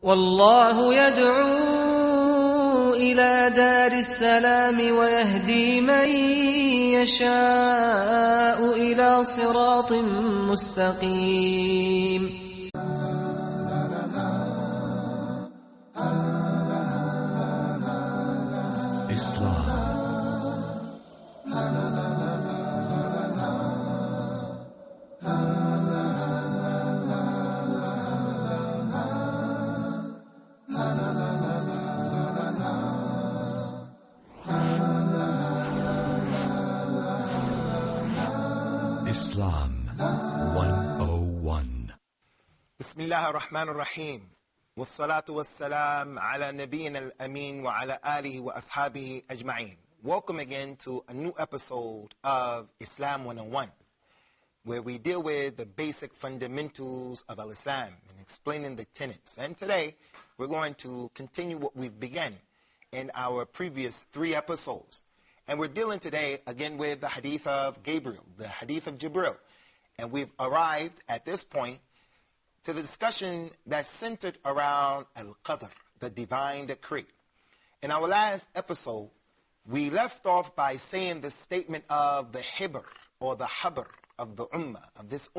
والله يدعو إلى دار السلام ويهدي من يشاء إلى صراط مستقيم. Islam 101. Bismillah ar-Rahman ar-Rahim. Wassalatu wassalam ala nabiyyina al-amin wa ala alihi wa ashabihi ajma'in. Welcome again to a new episode of Islam 101, where we deal with the basic fundamentals of al-Islam and explaining the tenets. And today, we're going to continue what we've begun in our previous 3 episodes. And we're dealing today again with the Hadith of Gabriel, the Hadith of Jibreel. And we've arrived at this point to the discussion that's centered around Al-Qadr, the divine decree. In our last episode, we left off by saying the statement of the Hibr, or the Habr of the Ummah, of this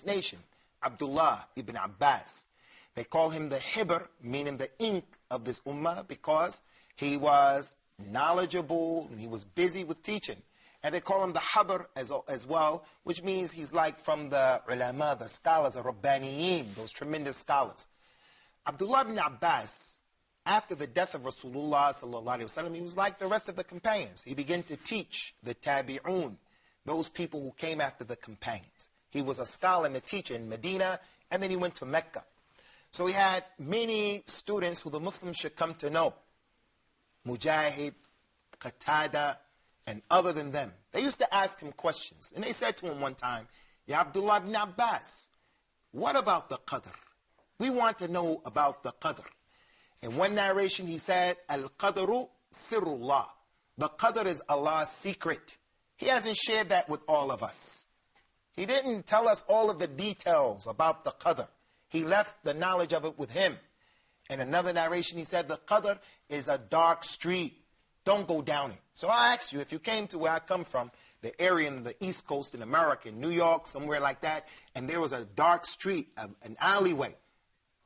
nation, Abdullah ibn Abbas. They call him the Hibr, meaning the ink of this Ummah, because he was knowledgeable and he was busy with teaching. And they call him the Habr as well, which means he's like from the ulama, the scholars, the Rabbaniyin, those tremendous scholars. Abdullah ibn Abbas, after the death of Rasulullah sallallahu alaihi wasallam, he was like the rest of the companions. He began to teach the tabi'un, those people who came after the companions. He was a scholar and a teacher in Medina, and then he went to Mecca. So he had many students who the Muslims should come to know. Mujahid, Qatada, and other than them. They used to ask him questions. And they said to him one time, Ya Abdullah ibn Abbas, what about the Qadr? We want to know about the Qadr. In one narration he said, Al-Qadru sirullah. The Qadr is Allah's secret. He hasn't shared that with all of us. He didn't tell us all of the details about the Qadr. He left the knowledge of it with him. In another narration, he said, the Qadr is a dark street. Don't go down it. So I ask you, if you came to where I come from, the area in the East Coast in America, in New York, somewhere like that, and there was a dark street, an alleyway,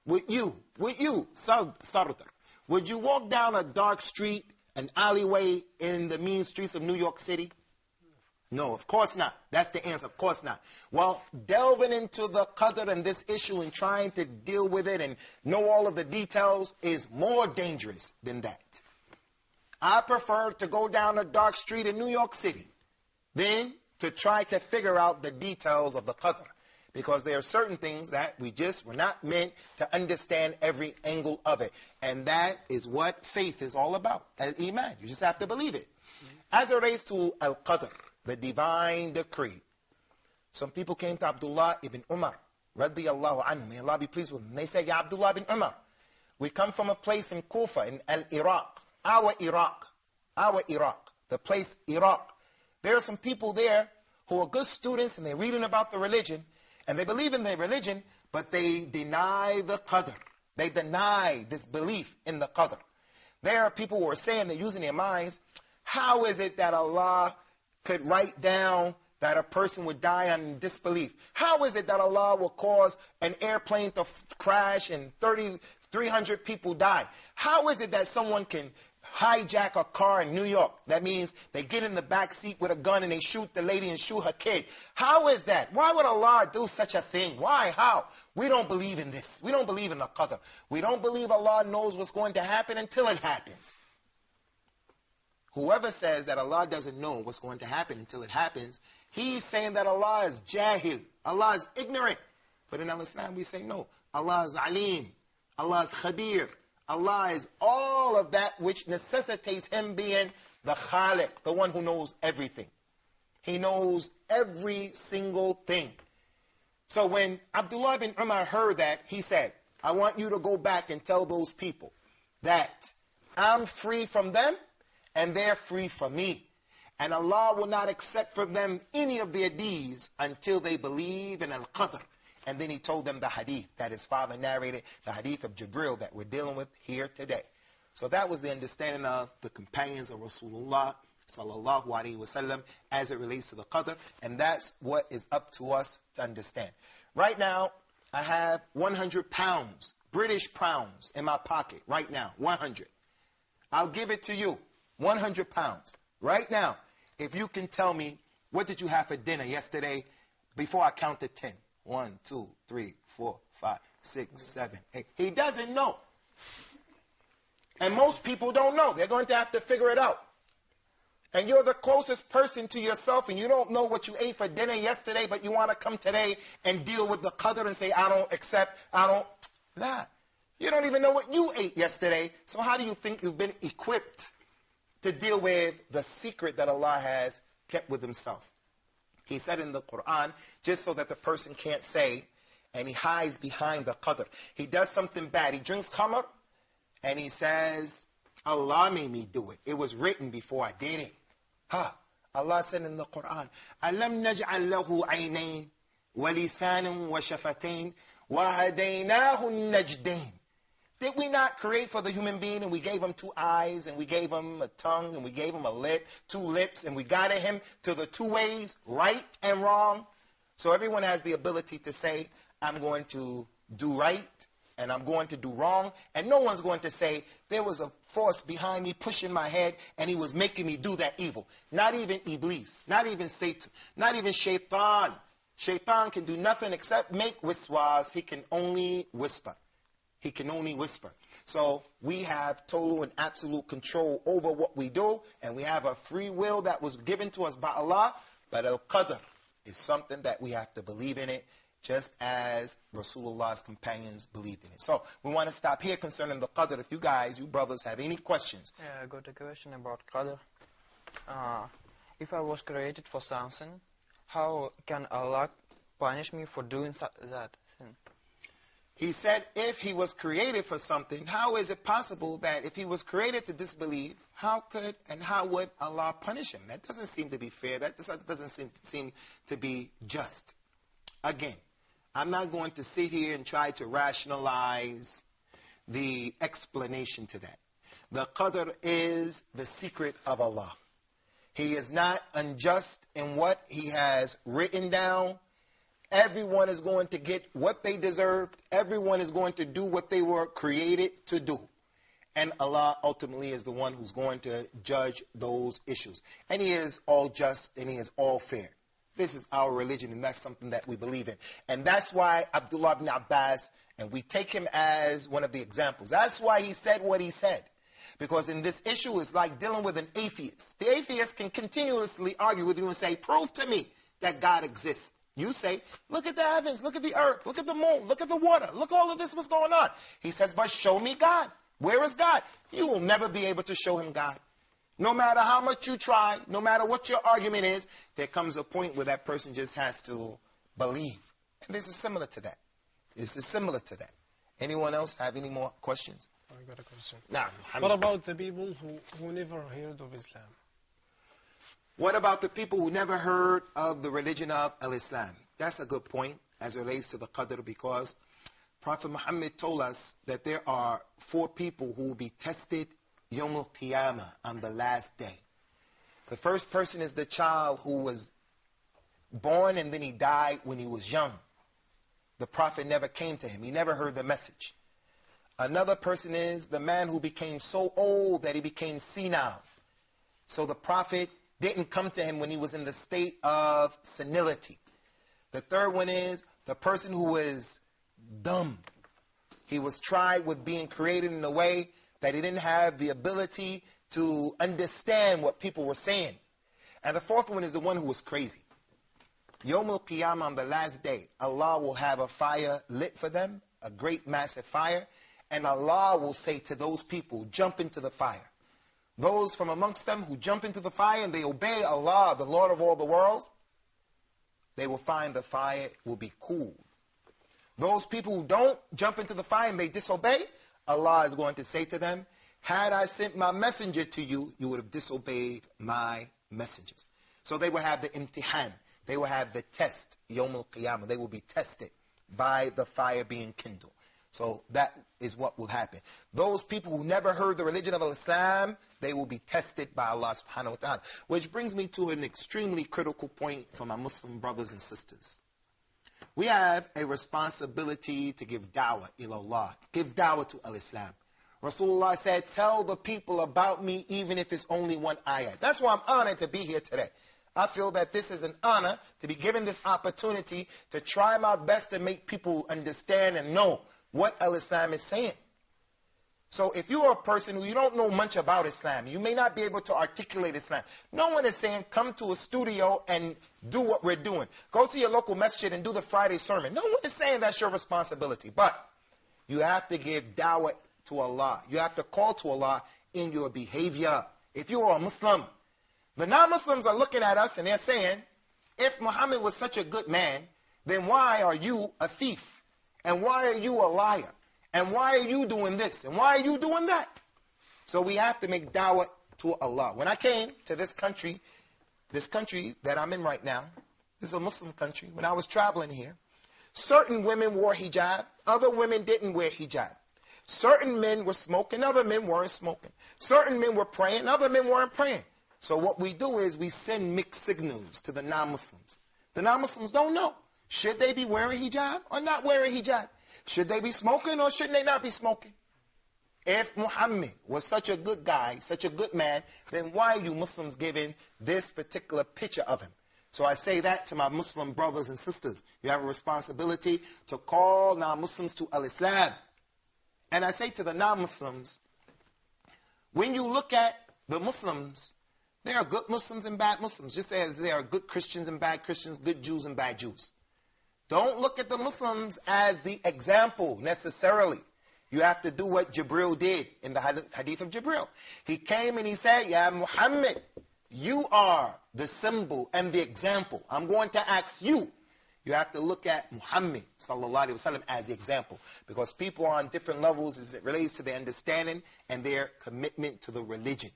would you, Sardar, would you walk down a dark street, an alleyway in the mean streets of New York City? No, of course not. That's the answer. Of course not. Well, delving into the Qadr and this issue and trying to deal with it and know all of the details is more dangerous than that. I prefer to go down a dark street in New York City than to try to figure out the details of the Qadr, because there are certain things that we're not meant to understand every angle of it. And that is what faith is all about. Al-Iman. You just have to believe it. As it relates to Al-Qadr, the divine decree, some people came to Abdullah ibn Umar, radiyallahu anhu, may Allah be pleased with him. They said, Ya Abdullah ibn Umar, we come from a place in Kufa, in Iraq, our Iraq, the place Iraq. There are some people there who are good students and they're reading about the religion and they believe in their religion, but they deny the Qadr. They deny this belief in the Qadr. There are people who are saying, they're using their minds, how is it that Allah could write down that a person would die on disbelief? How is it that Allah will cause an airplane to crash and 300 people die? How is it that someone can hijack a car in New York? That means they get in the back seat with a gun and they shoot the lady and shoot her kid. How is that? Why would Allah do such a thing? Why? How? We don't believe in this. We don't believe in the Qadr. We don't believe Allah knows what's going to happen until it happens. Whoever says that Allah doesn't know what's going to happen until it happens, he's saying that Allah is jahil. Allah is ignorant. But in Al-Islam we say no. Allah is alim. Allah is khabir. Allah is all of that which necessitates him being the khaliq, the one who knows everything. He knows every single thing. So when Abdullah bin Umar heard that, he said, I want you to go back and tell those people that I'm free from them and they're free from me. And Allah will not accept from them any of their deeds until they believe in Al-Qadr. And then he told them the hadith that his father narrated, the hadith of Jibreel that we're dealing with here today. So that was the understanding of the companions of Rasulullah sallallahu alaihi wasallam as it relates to the qadr. And that's what is up to us to understand. Right now, I have 100 pounds, British pounds in my pocket right now, 100. I'll give it to you, 100 pounds. Right now, if you can tell me, what did you have for dinner yesterday before I counted 10? 1, 2, 3, 4, 5, 6, 7, 8. He doesn't know. And most people don't know. They're going to have to figure it out. And you're the closest person to yourself, and you don't know what you ate for dinner yesterday, but you want to come today and deal with the qadr and say, I don't accept, I don't. Nah. You don't even know what you ate yesterday. So how do you think you've been equipped to deal with the secret that Allah has kept with himself? He said in the Quran, just so that the person can't say, and he hides behind the qadr. He does something bad. He drinks khamr, and he says, Allah made me do it. It was written before I did it. Allah said in the Quran, أَلَمْ نَجْعَلْ لَهُ عَيْنَيْن وَلِسَانًا وَشَفَتَيْن وَهَدَيْنَاهُ النَّجْدَيْن. Did we not create for the human being, and we gave him 2 eyes, and we gave him a tongue, and we gave him a lip, 2 lips, and we guided him to the 2 ways, right and wrong? So everyone has the ability to say, I'm going to do right, and I'm going to do wrong. And no one's going to say, there was a force behind me pushing my head, and he was making me do that evil. Not even Iblis, not even Satan, not even Shaitan. Shaitan can do nothing except make wiswas. He can only whisper. He can only whisper. So we have total and absolute control over what we do, and we have a free will that was given to us by Allah. But al-qadr is something that we have to believe in it, just as Rasulullah's companions believed in it. So we want to stop here concerning the qadr. If you guys, you brothers, have any questions. Yeah, I got a question about qadr. If I was created for something, how can Allah punish me for doing that thing? He said if he was created for something, how is it possible that if he was created to disbelieve, how would Allah punish him? That doesn't seem to be fair. That doesn't seem to be just. Again, I'm not going to sit here and try to rationalize the explanation to that. The qadr is the secret of Allah. He is not unjust in what he has written down. Everyone is going to get what they deserved. Everyone is going to do what they were created to do. And Allah ultimately is the one who's going to judge those issues. And he is all just and he is all fair. This is our religion, and that's something that we believe in. And that's why Abdullah ibn Abbas, and we take him as one of the examples. That's why he said what he said. Because in this issue, it's like dealing with an atheist. The atheist can continuously argue with you and say, prove to me that God exists. You say, look at the heavens, look at the earth, look at the moon, look at the water, look all of this, what's going on? He says, but show me God. Where is God? You will never be able to show him God. No matter how much you try, no matter what your argument is, there comes a point where that person just has to believe. And this is similar to that. This is similar to that. Anyone else have any more questions? I got a question. Nah, what about the people who never heard of Islam? What about the people who never heard of the religion of Al-Islam? That's a good point as it relates to the qadr, because Prophet Muhammad told us that there are 4 people who will be tested Yawm al-Qiyamah, on the last day. The first person is the child who was born and then he died when he was young. The Prophet never came to him. He never heard the message. Another person is the man who became so old that he became senile. So the Prophet didn't come to him when he was in the state of senility. The third one is the person who is dumb. He was tried with being created in a way that he didn't have the ability to understand what people were saying. And the fourth one is the one who was crazy. Yawm al-Qiyamah, on the last day, Allah will have a fire lit for them, a great massive fire, and Allah will say to those people, jump into the fire. Those from amongst them who jump into the fire and they obey Allah, the Lord of all the worlds, they will find the fire will be cool. Those people who don't jump into the fire and they disobey, Allah is going to say to them, had I sent my messenger to you, you would have disobeyed my messengers. So they will have the imtihan. They will have the test, Yawm al-Qiyamah. They will be tested by the fire being kindled. So that is what will happen. Those people who never heard the religion of Islam, they will be tested by Allah subhanahu wa ta'ala. Which brings me to an extremely critical point for my Muslim brothers and sisters. We have a responsibility to give da'wah ilallah, give da'wah to al-Islam. Rasulullah said, tell the people about me even if it's only one ayat. That's why I'm honored to be here today. I feel that this is an honor to be given this opportunity to try my best to make people understand and know what al-Islam is saying. So if you are a person who you don't know much about Islam, you may not be able to articulate Islam. No one is saying come to a studio and do what we're doing. Go to your local masjid and do the Friday sermon. No one is saying that's your responsibility. But you have to give da'wah to Allah. You have to call to Allah in your behavior. If you are a Muslim, the non-Muslims are looking at us and they're saying, if Muhammad was such a good man, then why are you a thief? And why are you a liar? And why are you doing this? And why are you doing that? So we have to make da'wah to Allah. When I came to this country that I'm in right now, this is a Muslim country. When I was traveling here, certain women wore hijab, other women didn't wear hijab. Certain men were smoking, other men weren't smoking. Certain men were praying, other men weren't praying. So what we do is we send mixed signals to the non-Muslims. The non-Muslims don't know. Should they be wearing hijab or not wearing hijab? Should they be smoking or should they not be smoking? If Muhammad was such a good guy, such a good man, then why are you Muslims giving this particular picture of him? So I say that to my Muslim brothers and sisters. You have a responsibility to call non-Muslims to al-Islam. And I say to the non-Muslims, when you look at the Muslims, there are good Muslims and bad Muslims, just as there are good Christians and bad Christians, good Jews and bad Jews. Don't look at the Muslims as the example necessarily. You have to do what Jibreel did in the Hadith of Jibreel. He came and he said, Ya Muhammad, you are the symbol and the example. I'm going to ask you. You have to look at Muhammad sallallahu alaihi wasallam as the example. Because people are on different levels as it relates to their understanding and their commitment to the religion.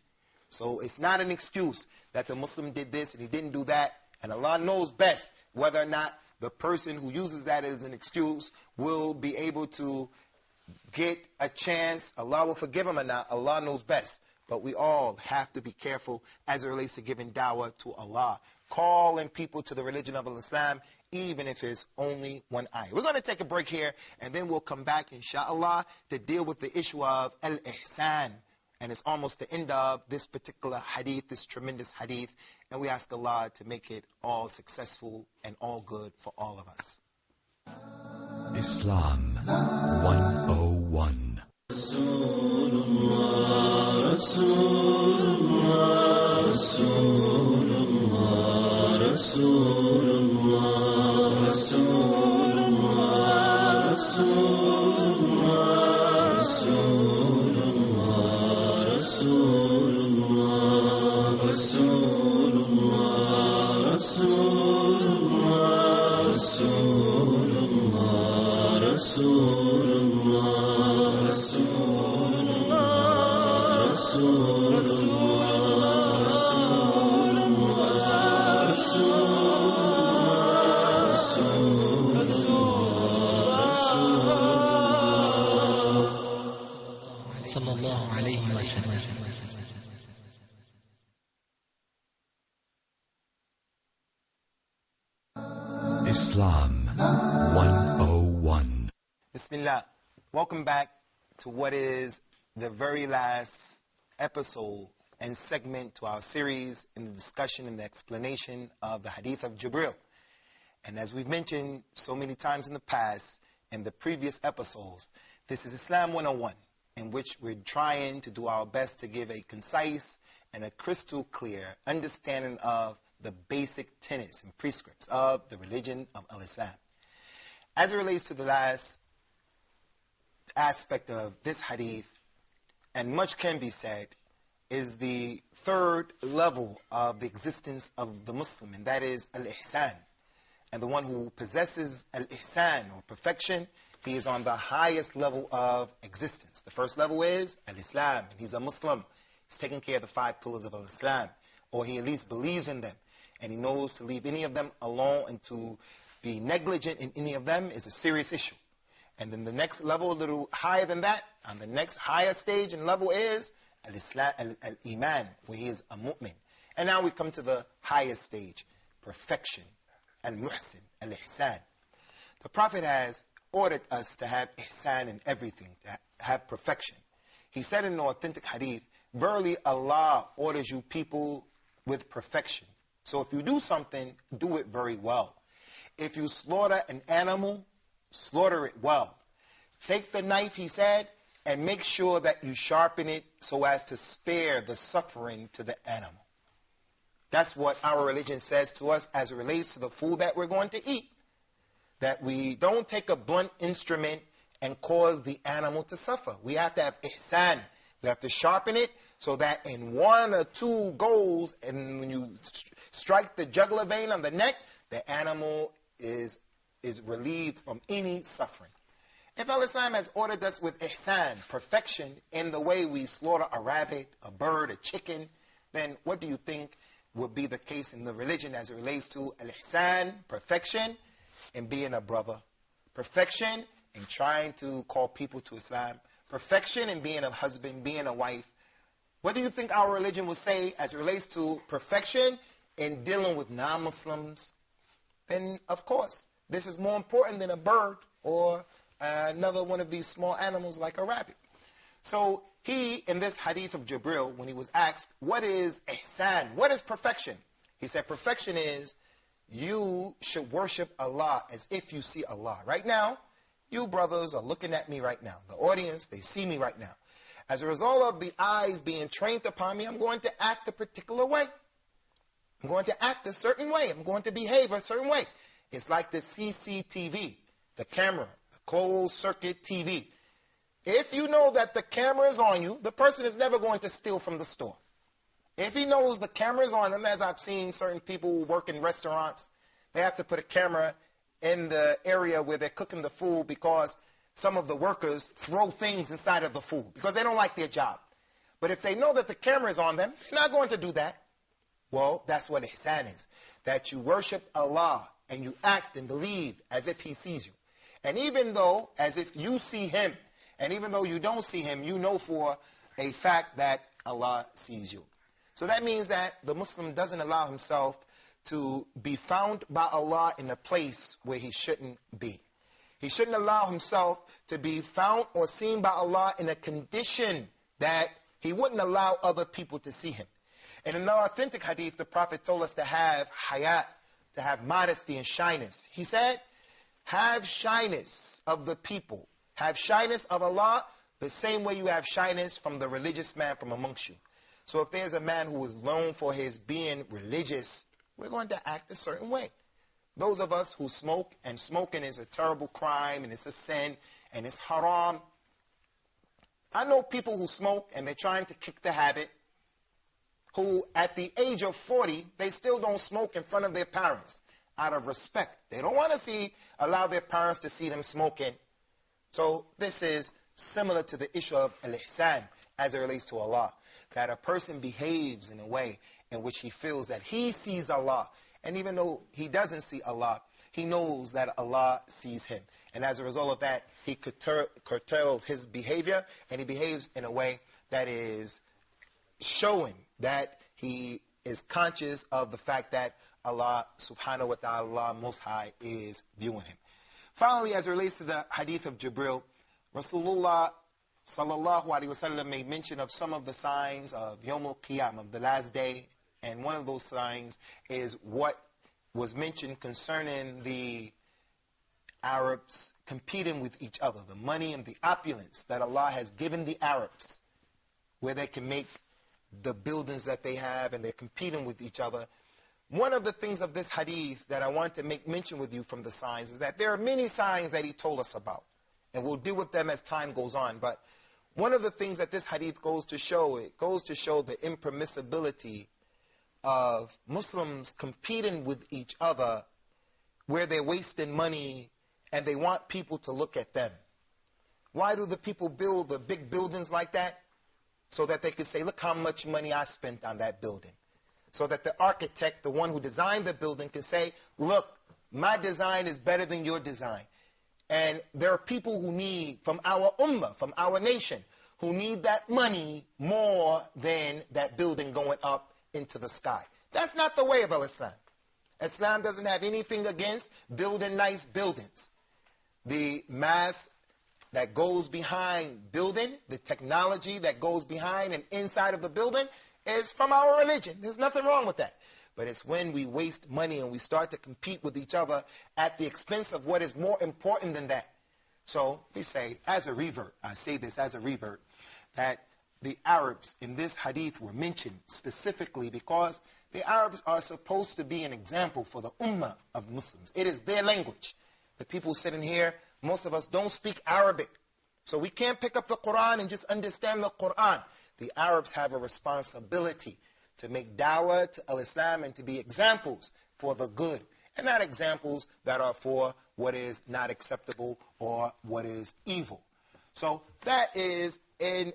So it's not an excuse that the Muslim did this and he didn't do that. And Allah knows best whether or not the person who uses that as an excuse will be able to get a chance. Allah will forgive him or not. Allah knows best. But we all have to be careful as it relates to giving da'wah to Allah. Calling people to the religion of Islam, even if it's only one ayah. We're going to take a break here, and then we'll come back, inshallah, to deal with the issue of al-ihsan. And it's almost the end of this particular hadith, this tremendous hadith. And we ask Allah to make it all successful and all good for all of us. Islam 101. Rasulullah, Rasulullah, Rasulullah, Rasulullah, Rasulullah, Rasulullah, Rasulullah, Rasulullah, Rasulullah, Rasulullah, Rasulullah, Rasulullah, Rasulullah, sallallahu alayhi wa sallam. Islam 101. Bismillah. Welcome back to what is the very last episode and segment to our series in the discussion and the explanation of the Hadith of Jibreel. And as we've mentioned so many times in the past, in the previous episodes, this is Islam 101, in which we're trying to do our best to give a concise and a crystal clear understanding of the basic tenets and prescripts of the religion of Al-Islam. As it relates to the last aspect of this hadith, and much can be said, is the third level of the existence of the Muslim, and that is al-ihsan. And the one who possesses al-ihsan, or perfection, he is on the highest level of existence. The first level is al-Islam. He's a Muslim. He's taking care of the 5 pillars of al-Islam, or he at least believes in them. And he knows to leave any of them alone and to be negligent in any of them is a serious issue. And then the next level, a little higher than that, on the next higher stage and level is al-Islam, al-Iman, where he is a mu'min. And now we come to the highest stage, perfection, al-Muhsin, al-Ihsan. The Prophet has ordered us to have ihsan in everything, to have perfection. He said in an authentic hadith, verily Allah orders you people with perfection. So if you do something, do it very well. If you slaughter an animal, slaughter it well. Take the knife, he said, and make sure that you sharpen it so as to spare the suffering to the animal. That's what our religion says to us as it relates to the food that we're going to eat. That we don't take a blunt instrument and cause the animal to suffer. We have to have ihsan. We have to sharpen it so that in one or two goes, and when you strike the jugular vein on the neck, the animal is relieved from any suffering. If Al-Islam has ordered us with ihsan, perfection, in the way we slaughter a rabbit, a bird, a chicken, then what do you think would be the case in the religion as it relates to al-ihsan, perfection, in being a brother, perfection in trying to call people to Islam, perfection in being a husband, being a wife? What do you think our religion would say as it relates to perfection in dealing with non-Muslims? Then, of course, this is more important than a bird or another one of these small animals like a rabbit. So he, in this hadith of Jibreel, when he was asked, what is ihsan? What is perfection? He said, perfection is you should worship Allah as if you see Allah. Right now, you brothers are looking at me right now. The audience, they see me right now. As a result of the eyes being trained upon me, I'm going to act a particular way. I'm going to act a certain way. I'm going to behave a certain way. It's like the CCTV, the camera, the closed circuit TV. If you know that the camera is on you, the person is never going to steal from the store. If he knows the camera is on them, as I've seen certain people who work in restaurants, they have to put a camera in the area where they're cooking the food because some of the workers throw things inside of the food because they don't like their job. But if they know that the camera is on them, they're not going to do that. Well, that's what ihsan is, that you worship Allah and you act and believe as if he sees you. And even though, as if you see him, and even though you don't see him, you know for a fact that Allah sees you. So that means that the Muslim doesn't allow himself to be found by Allah in a place where he shouldn't be. He shouldn't allow himself to be found or seen by Allah in a condition that he wouldn't allow other people to see him. And in an authentic hadith, the Prophet told us to have hayat, to have modesty and shyness. He said, have shyness of the people. Have shyness of Allah the same way you have shyness from the religious man from amongst you. So if there's a man who is known for his being religious, we're going to act a certain way. Those of us who smoke, and smoking is a terrible crime, and it's a sin, and it's haram. I know people who smoke, and they're trying to kick the habit, who at the age of 40, they still don't smoke in front of their parents out of respect. They don't want to allow their parents to see them smoking. So this is similar to the issue of al-ihsan as it relates to Allah. That a person behaves in a way in which he feels that he sees Allah. And even though he doesn't see Allah, he knows that Allah sees him. And as a result of that, he curtails his behavior, and he behaves in a way that is showing that he is conscious of the fact that Allah subhanahu wa ta'ala most high is viewing him. Finally, as it relates to the hadith of Jibreel, Rasulullah sallallahu alaihi wasallam made mention of some of the signs of Yawm al-Qiyam, of the last day. And one of those signs is what was mentioned concerning the Arabs competing with each other, the money and the opulence that Allah has given the Arabs, where they can make the buildings that they have, and they're competing with each other. One of the things of this hadith that I want to make mention with you from the signs is that there are many signs that he told us about, and we'll deal with them as time goes on. But one of the things that this hadith goes to show, it goes to show the impermissibility of Muslims competing with each other, where they're wasting money and they want people to look at them. Why do the people build the big buildings like that? So that they can say, look how much money I spent on that building. So that the architect, the one who designed the building, can say, look, My design is better than your design. And there are people who need, from our ummah, from our nation, who need that money more than that building going up into the sky. That's not the way of Islam. Islam doesn't have anything against building nice buildings. The math that goes behind building, the technology that goes behind and inside of the building is from our religion. There's nothing wrong with that. But it's when we waste money and we start to compete with each other at the expense of what is more important than that. So we say, as a revert, I say this as a revert, that the Arabs in this hadith were mentioned specifically because the Arabs are supposed to be an example for the ummah of Muslims. It is their language. The people sitting here, most of us don't speak Arabic. So we can't pick up the Quran and just understand the Quran. The Arabs have a responsibility to make dawah to al-Islam and to be examples for the good, and not examples that are for what is not acceptable or what is evil. So that is, in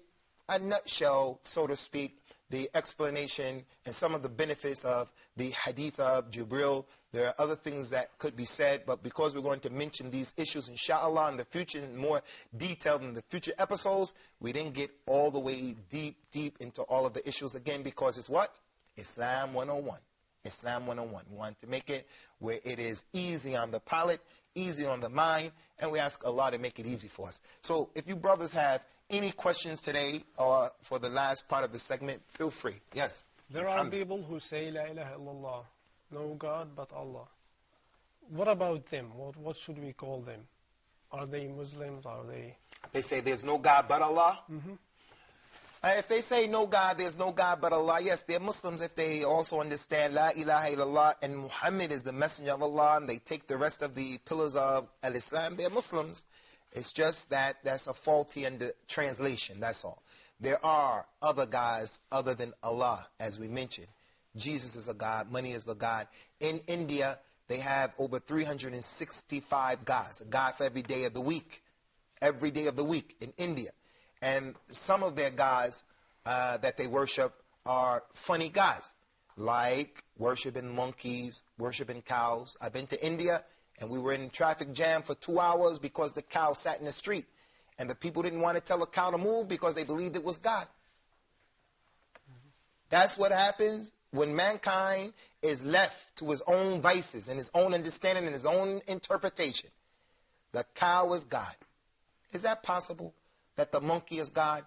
a nutshell, so to speak, the explanation and some of the benefits of the hadith of Jibreel. There are other things that could be said, but because we're going to mention these issues, inshallah, in the future, in more detail in the future episodes, we didn't get all the way deep into all of the issues again, because it's what? Islam 101. Islam 101. We want to make it where it is easy on the palate, easy on the mind, and we ask Allah to make it easy for us. So if you brothers have any questions today or for the last part of the segment, feel free. Yes? There are people who say, La ilaha illallah, no God but Allah. What about them? What should we call them? Are they Muslims? Are they... They say there's no God but Allah? Mm-hmm. If they say no God, there's no God but Allah, yes, they're Muslims if they also understand La ilaha illallah and Muhammad is the messenger of Allah, and they take the rest of the pillars of al-Islam, they're Muslims. It's just that that's a faulty translation, that's all. There are other gods other than Allah, as we mentioned. Jesus is a God, money is the God. In India, they have over 365 gods, a God for every day of the week. Every day of the week in India. And some of their gods that they worship are funny gods, like worshiping monkeys, worshiping cows. I've been to India, and we were in traffic jam for 2 hours because the cow sat in the street. And the people didn't want to tell a cow to move because they believed it was God. That's what happens when mankind is left to his own vices and his own understanding and his own interpretation. The cow is God. Is that possible? That the monkey is God?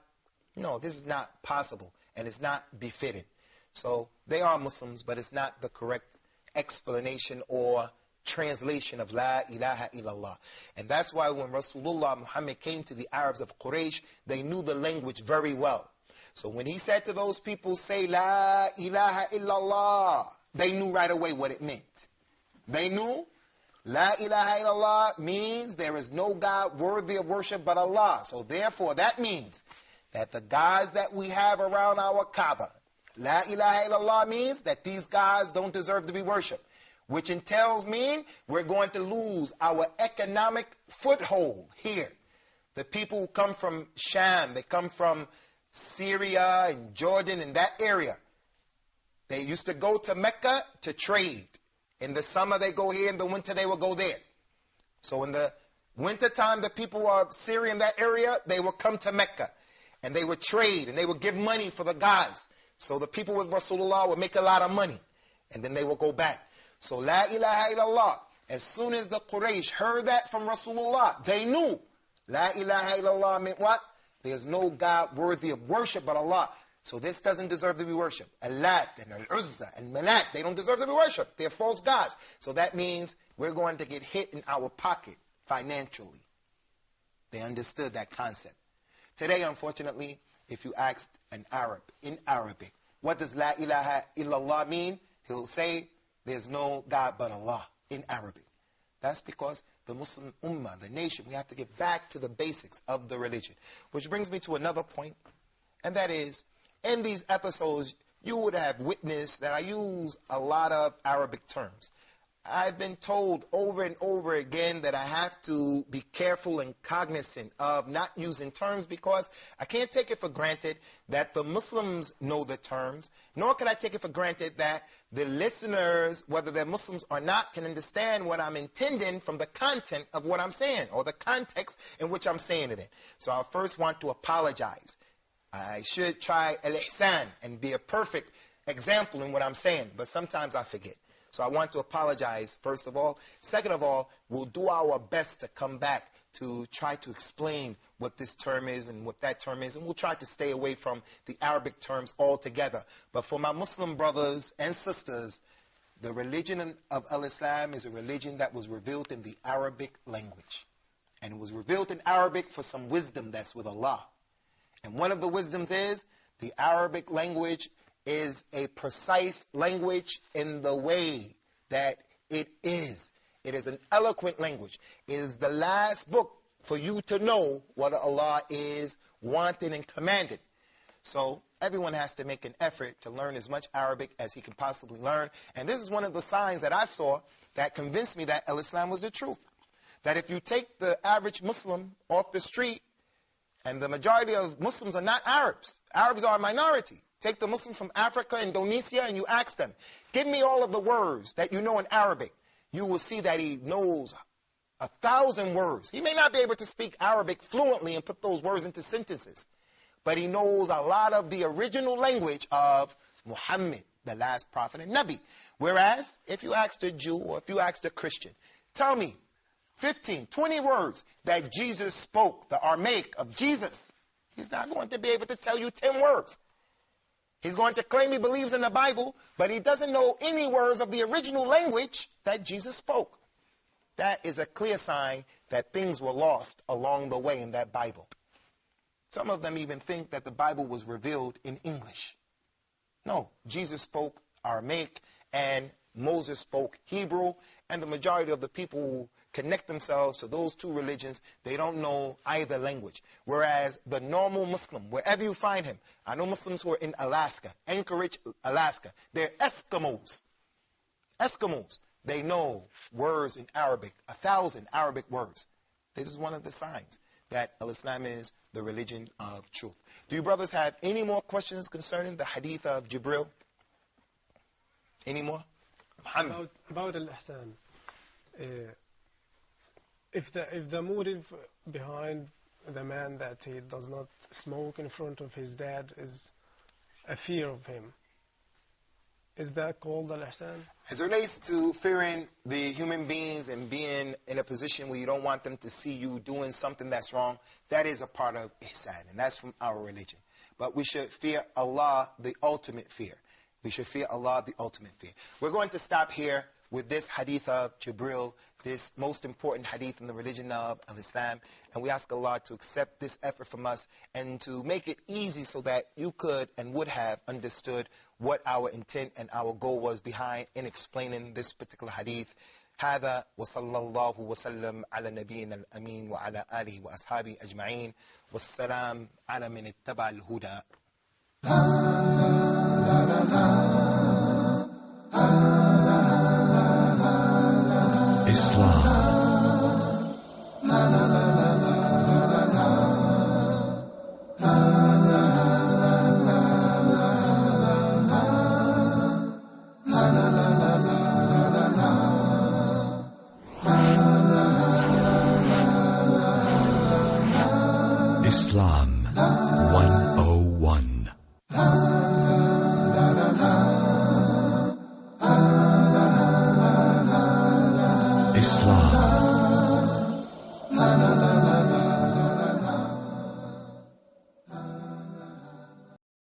No, this is not possible, and it's not befitting. So they are Muslims, but it's not the correct explanation or translation of La ilaha illallah. And that's why when Rasulullah Muhammad came to the Arabs of Quraysh, they knew the language very well. So when he said to those people, say La ilaha illallah, they knew right away what it meant. They knew La ilaha illallah means there is no God worthy of worship but Allah. So therefore that means that the gods that we have around our Kaaba, La ilaha illallah means that these gods don't deserve to be worshipped. Which entails mean we're going to lose our economic foothold here. The people who come from Sham, they come from Syria and Jordan and that area. They used to go to Mecca to trade. In the summer they go here, in the winter they will go there. So in the wintertime, the people of Syria in that area, they will come to Mecca. And they would trade and they would give money for the gods. So the people with Rasulullah would make a lot of money. And then they will go back. So La ilaha illallah, as soon as the Quraysh heard that from Rasulullah, they knew La ilaha illallah meant what? There's no God worthy of worship but Allah. So this doesn't deserve to be worshipped. Al-Lat and Al-Uzza and Manat, they don't deserve to be worshipped. They're false gods. So that means we're going to get hit in our pocket financially. They understood that concept. Today, unfortunately, if you asked an Arab in Arabic, what does La ilaha illallah mean? He'll say, there's no God but Allah in Arabic. That's because the Muslim Ummah, the nation, we have to get back to the basics of the religion. Which brings me to another point, and that is, in these episodes, you would have witnessed that I use a lot of Arabic terms. I've been told over and over again that I have to be careful and cognizant of not using terms because I can't take it for granted that the Muslims know the terms, nor can I take it for granted that the listeners, whether they're Muslims or not, can understand what I'm intending from the content of what I'm saying or the context in which I'm saying it in. So I first want to apologize. I should try al-ihsan and be a perfect example in what I'm saying, but sometimes I forget. So I want to apologize, first of all. Second of all, we'll do our best to come back to try to explain what this term is and what that term is, and we'll try to stay away from the Arabic terms altogether. But for my Muslim brothers and sisters, the religion of Al-Islam is a religion that was revealed in the Arabic language. And it was revealed in Arabic for some wisdom that's with Allah. And one of the wisdoms is the Arabic language is a precise language in the way that it is. It is an eloquent language. It is the last book for you to know what Allah is wanting and commanded. So everyone has to make an effort to learn as much Arabic as he can possibly learn. And this is one of the signs that I saw that convinced me that Al-Islam was the truth. That if you take the average Muslim off the street, and the majority of Muslims are not Arabs. Arabs are a minority. Take the Muslims from Africa, Indonesia, and you ask them, give me all of the words that you know in Arabic. You will see that he knows 1,000 words. He may not be able to speak Arabic fluently and put those words into sentences, but he knows a lot of the original language of Muhammad, the last prophet and Nabi. Whereas, if you ask a Jew or if you ask a Christian, tell me 15, 20 words that Jesus spoke, the Aramaic of Jesus, he's not going to be able to tell you 10 words. He's going to claim he believes in the Bible, but he doesn't know any words of the original language that Jesus spoke. That is a clear sign that things were lost along the way in that Bible. Some of them even think that the Bible was revealed in English. No, Jesus spoke Aramaic and Moses spoke Hebrew, and the majority of the people who connect themselves to those two religions, they don't know either language. Whereas the normal Muslim, wherever you find him, I know Muslims who are in Alaska, Anchorage, Alaska, they're Eskimos. Eskimos, they know words in Arabic, 1,000 Arabic words. This is one of the signs that Al-Islam is the religion of truth. Do you brothers have any more questions concerning the hadith of Jibreel? Any more? About Al-Ihsan. If the motive behind the man that he does not smoke in front of his dad is a fear of him, is that called al-ihsan? As it relates to fearing the human beings and being in a position where you don't want them to see you doing something that's wrong, that is a part of ihsan, and that's from our religion. But we should fear Allah, the ultimate fear. We should fear Allah, the ultimate fear. We're going to stop here with this hadith of Jibreel, this most important hadith in the religion of Islam. And we ask Allah to accept this effort from us and to make it easy so that you could and would have understood what our intent and our goal was behind in explaining this particular hadith. هذا وصلى الله وسلم على نبينا الأمين وعلى آله وأصحابه أجمعين والسلام على من اتبع الهدى. Islam.